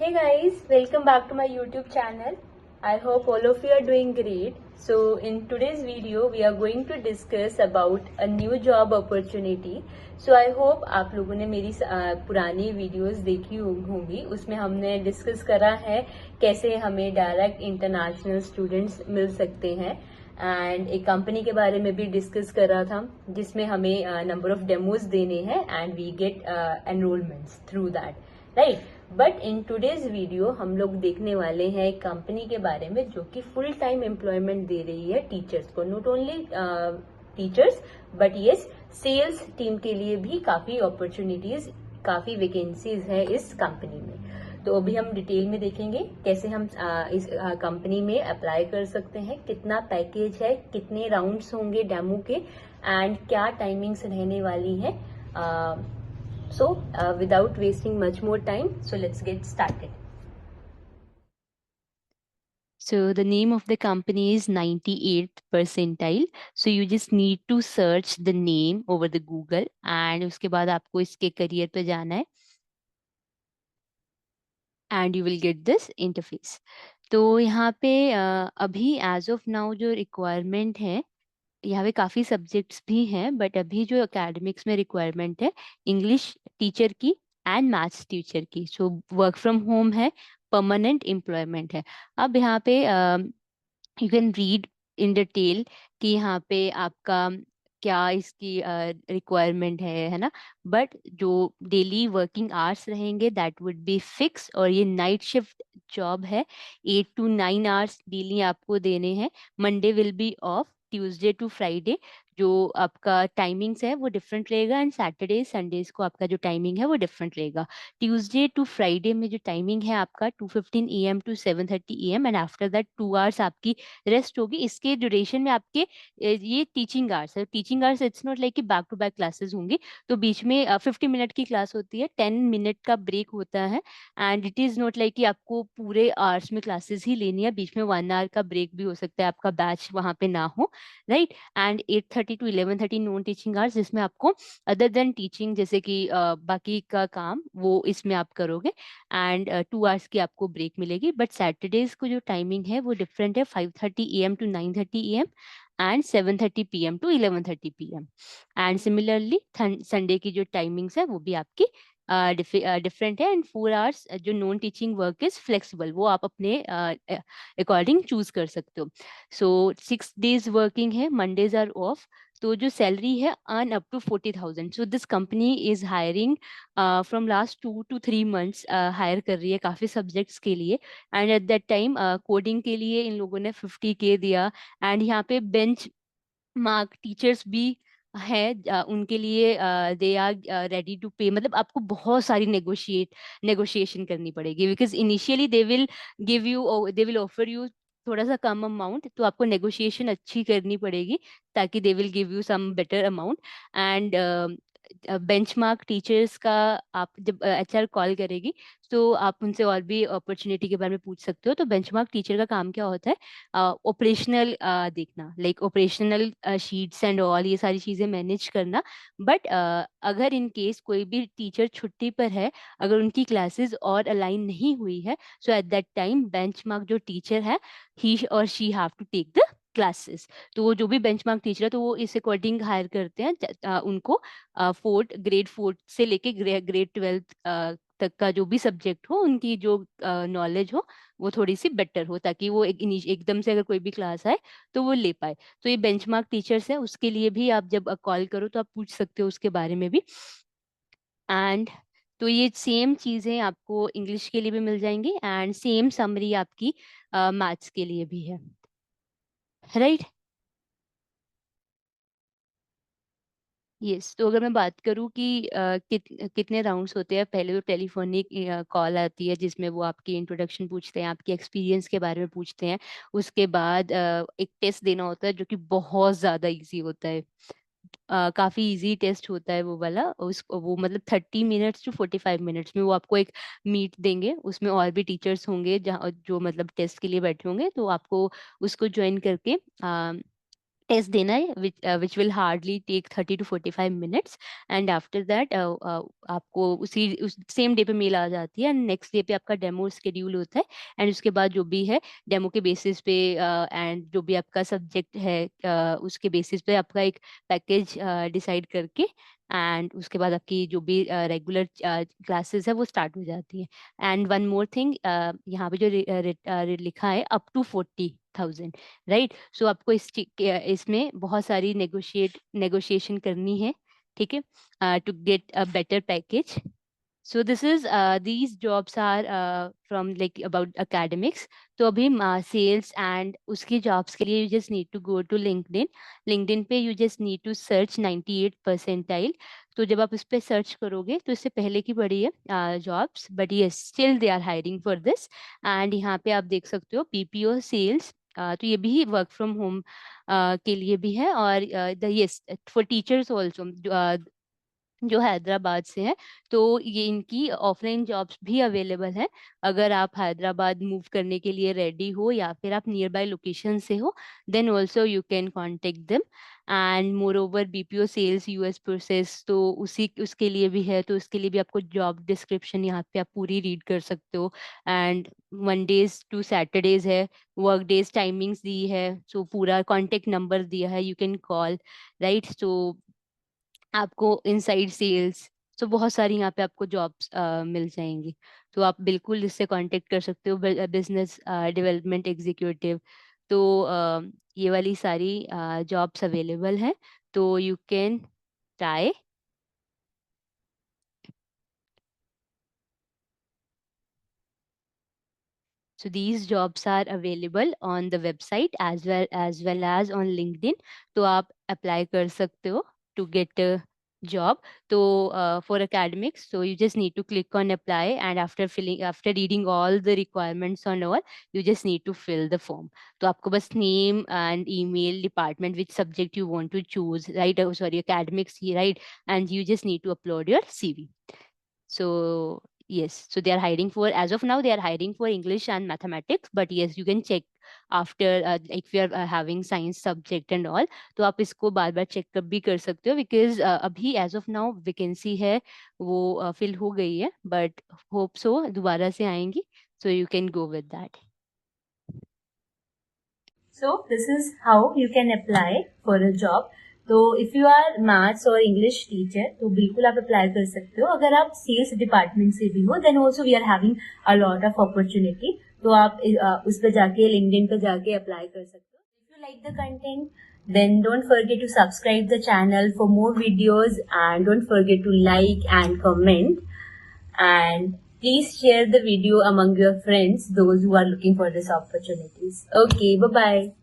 Hey guys, welcome back to my YouTube channel. I hope all of you are doing great. So in today's video we are going to discuss about a new job opportunity. So I hope आप लोगों ने मेरी पुरानी videos देखी होंगी. उसमें हमने discuss करा है कैसे हमें डायरेक्ट इंटरनेशनल स्टूडेंट्स मिल सकते हैं एंड एक कंपनी के बारे में भी डिस्कस करा था जिसमें हमें नंबर ऑफ डेमोज देने हैं and we get enrolments through that, right. But in today's video हम लोग देखने वाले हैं एक कंपनी के बारे में जो कि फुल टाइम एम्प्लॉयमेंट दे रही है टीचर्स को. Not only teachers but yes, sales team के लिए भी काफी अपॉर्चुनिटीज, काफी वैकेंसीज है इस कंपनी में. तो अभी हम डिटेल में देखेंगे कैसे हम इस कंपनी में अप्लाई कर सकते हैं, कितना पैकेज है, कितने राउंड्स होंगे डेमो के एंड क्या टाइमिंग्स रहने वाली है. So, without wasting much more time, so let's get started. So the name of the company is 98th percentile. So you just need to search the name over the Google and उसके बाद आपको इसके career पे जाना है and you will get this interface. तो यहाँ पे अभी as of now जो requirement है, यहाँ पे काफ़ी सब्जेक्ट्स भी हैं बट अभी जो एकेडमिक्स में रिक्वायरमेंट है इंग्लिश टीचर की एंड मैथ्स टीचर की. सो वर्क फ्रॉम होम है, परमानेंट एम्प्लॉयमेंट है. अब यहाँ पे you can read in detail कि यहाँ पे आपका क्या इसकी रिक्वायरमेंट है ना. बट जो डेली वर्किंग आवर्स रहेंगे दैट वुड बी फिक्स और ये नाइट शिफ्ट जॉब है. 8 to 9 आवर्स डेली आपको देने हैं. Monday will be off, Tuesday to Friday जो आपका टाइमिंग्स है वो डिफरेंट रहेगा एंड सैटरडे संडेज को आपका जो टाइमिंग है वो डिफरेंट रहेगा. ट्यूसडे टू फ्राइडे में जो टाइमिंग है आपका 2:15 AM to 7:30 AM and after that 2 hours आपकी रेस्ट होगी. इसके ड्यूरेशन में आपके ये टीचिंग आवर्स है. Teaching hours it's not like कि बैक टू बैक क्लासेस होंगी. तो बीच में 50 मिनट की क्लास होती है, 10 मिनट का ब्रेक होता है and it is not like कि आपको पूरे आवर्स में क्लासेस ही लेनी है. बीच में 1 आवर का ब्रेक भी हो सकता है, आपका बैच वहाँ पे ना हो, right. And 8:30 to 11:30 non teaching hours जिसमें आपको अदर देन टीचिंग जैसे कि बाकी का काम वो इसमें आप करोगे एंड 2 आवर्स की आपको ब्रेक मिलेगी. बट सैटरडेज को जो टाइमिंग है वो डिफरेंट है, 5:30 AM to 9:30 AM and 7:30 PM to 11:30 PM. And similarly Sunday की जो टाइमिंग्स है वो भी आपकी डिफरेंट है एंड 4 आवर्स जो non teaching work is flexible, वो आप अपने अकॉर्डिंग चूज कर सकते हो. सो 6 days वर्किंग है, मंडेज आर ऑफ. तो जो सैलरी है earn up to 40,000. So this company is hiring from last 2 to 3 months, hire कर रही है काफ़ी सब्जेक्ट्स के लिए and eight that time coding के लिए इन लोगों ने 50K दिया. एंड यहाँ पे बेंच मार्क टीचर्स भी है, उनके लिए दे आर रेडी टू पे. मतलब आपको बहुत सारी नेगोशिएशन करनी पड़ेगी because initially they will offer you थोड़ा सा कम अमाउंट. तो आपको नेगोशिएशन अच्छी करनी पड़ेगी ताकि they will give you some better amount. And benchmark teachers का आप जब HR कॉल करेगी तो आप उनसे और भी अपॉर्चुनिटी के बारे में पूछ सकते हो. तो बेंचमार्क टीचर का काम क्या होता है, ऑपरेशनल देखना, like operational sheets and all ये सारी चीज़ें मैनेज करना. बट अगर इन केस कोई भी टीचर छुट्टी पर है, अगर उनकी क्लासेस और अलाइन नहीं हुई है, so at that time benchmark जो टीचर है ही और she have to take the classes. तो जो भी बेंचमार्क टीचर है तो वो इस अकॉर्डिंग हायर करते हैं उनको. ग्रेड 4 से लेके ग्रेड 12 तक का जो भी सब्जेक्ट हो, उनकी जो नॉलेज हो वो थोड़ी सी बेटर हो ताकि वो एकदम से अगर कोई भी क्लास आए तो वो ले पाए. तो ये बेंचमार्क टीचर्स है, उसके लिए भी आप जब कॉल करो तो आप पूछ सकते हो उसके बारे में भी. एंड तो ये सेम चीज़ें आपको इंग्लिश के लिए भी मिल जाएंगी एंड सेम समरी आपकी मैथ्स के लिए भी है, राइट. यस. तो अगर मैं बात करूँ कि कितने राउंड्स होते हैं, पहले तो टेलीफोनिक कॉल आती है जिसमें वो आपकी इंट्रोडक्शन पूछते हैं, आपके एक्सपीरियंस के बारे में पूछते हैं. उसके बाद एक टेस्ट देना होता है जो कि बहुत ज़्यादा इजी होता है. काफ़ी इजी टेस्ट होता है वो वाला. वो मतलब 30 minutes to 45 minutes में वो आपको एक मीट देंगे. उसमें और भी टीचर्स होंगे जहाँ जो मतलब टेस्ट के लिए बैठे होंगे. तो आपको उसको ज्वाइन करके टेस्ट देना है which will hardly take 30 to 45 minutes and after that आपको उस सेम डे पे मेल आ जाती है एंड नेक्स्ट डे पे आपका डेमो शेड्यूल होता है एंड उसके बाद जो भी है डेमो के बेसिस पे एंड जो भी आपका सब्जेक्ट है उसके बेसिस पे आपका एक पैकेज डिसाइड करके एंड उसके बाद आपकी जो भी रेगुलर क्लासेस है वो स्टार्ट हो जाती है एंड वन मोर थिंग यहाँ पे जो लिखा है अप टू 40,000 राइट। सो आपको इसमें बहुत सारी नेगोशिएशन करनी है, ठीक है, to get a better package. So this is these jobs are from like about academics. तो अभी सेल्स एंड उसकी जॉब्स के लिए you just need to go to LinkedIn. LinkedIn पे you just need to search 98 percentile. तो जब आप उस पर सर्च करोगे तो इससे पहले की बड़ी है जॉब्स, बट ये still they are hiring for this. And यहाँ पे आप देख सकते हो पीपीओ सेल्स, तो ये भी वर्क फ्रॉम होम के लिए भी है और यस फॉर टीचर्स ऑल्सो जो हैदराबाद से हैं, तो ये इनकी ऑफलाइन जॉब्स भी अवेलेबल हैं। अगर आप हैदराबाद मूव करने के लिए रेडी हो या फिर आप नियर बाय लोकेशन से हो, then also you can contact them. And moreover BPO sales US process तो उसी उसके लिए भी है, तो उसके लिए भी आपको जॉब डिस्क्रिप्शन यहाँ पे आप पूरी रीड कर सकते हो। एंड मंडेज टू सैटरडेज है, वर्क डेज टाइमिंग्स दी है, सो पूरा कॉन्टेक्ट नंबर दिया है, यू कैन कॉल, राइट। सो आपको इनसाइड सेल्स, तो बहुत सारी यहाँ पे आपको जॉब्स मिल जाएंगी। तो आप बिल्कुल इससे कांटेक्ट कर सकते हो, बिजनेस डेवलपमेंट एग्जीक्यूटिव। तो ये वाली सारी जॉब्स अवेलेबल हैं, तो you can try. So these jobs are available on the website as well as on LinkedIn. तो आप apply कर सकते हो to get a job. तो for academics, so you just need to click on apply and after reading all the requirements and all, you just need to fill the form. तो आपको बस name and email, department, which subject you want to choose, right? Oh, sorry, academics, right? And you just need to upload your CV. So yes, so they are hiring for, as of now, they are hiring for English and mathematics. But yes, you can check after like if you are having science subject and all, तो आप इसको बार बार checkup भी कर सकते हो because अभी as of now vacancy है वो फिल हो गई है, बट होप सो दोबारा से आएंगी, so you can go with that. So this is how you can apply for a job. तो if you are मैथ्स और इंग्लिश टीचर तो बिल्कुल आप अप्लाई कर सकते हो। अगर आप सेल्स डिपार्टमेंट से भी हो then also we are having a lot of opportunity, तो आप उस पर जाके लिंक्डइन पे जाके अप्लाई कर सकते हो। If you like the content then don't forget to subscribe the channel for more videos and don't forget to like and comment, and please share the video among your friends, those who are looking for these opportunities. Okay, bye bye.